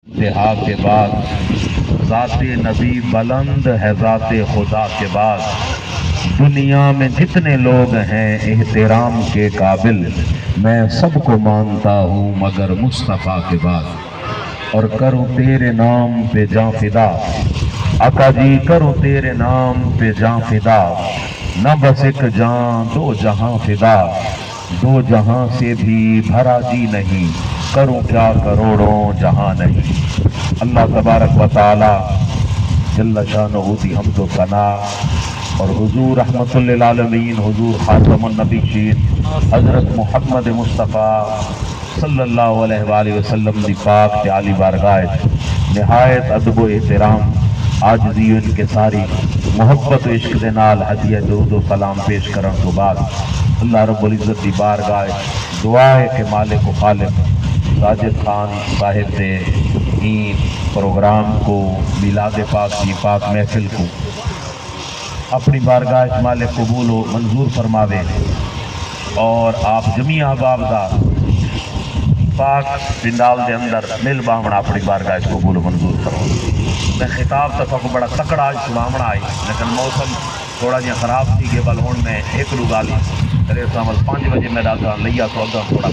انتہا کے بعد ذات نبی بلند ہے ذات خدا کے بعد. دنیا میں جتنے لوگ ہیں احترام کے قابل، میں سب کو مانتا ہوں مگر مصطفیٰ کے بعد. اور کروں تیرے نام پہ جاں فدا، آقا جی کروں تیرے نام پہ جاں فدا. نہ بس ایک جاں دو جہاں فدا، دو جہاں سے بھی بھرا جی نہیں، کروں کیا کروڑوں جہاں نہیں. اللہ تبارک و تعالی جل شانہ دی حمد و ثنا اور حضور رحمت للعالمین حضور خاتم النبیین حضرت محمد مصطفیٰ صلی اللہ علیہ وآلہ وسلم دی پاک تے عالی بارگاہ نہایت ادب و احترام عاجزی و انکساری محبت و عشق دے نال ہدیہ درود و سلام پیش کرن تو بعد اللہ رب العزت دی بارگاہ دعا ہے کہ مالک و خالق ساجد خان صاحب دے این پروگرام کو میلاد پاک کی پاک محفل کو اپنی بارگاہ مالک قبول و منظور فرماوے، اور آپ جمیع احباب دا پاک پنڈال دے اندر مل باہمنا اپنی بارگاہ قبول و منظور فرماوے. میں خطاب تک بڑا تکڑا آج سنامنا آئی، لیکن موسم تھوڑا جہاں خراب تھی کہ بل ہون میں ایک لوگ آلی میرے سامل 5 بجے میرا لیا تو اگر تھوڑا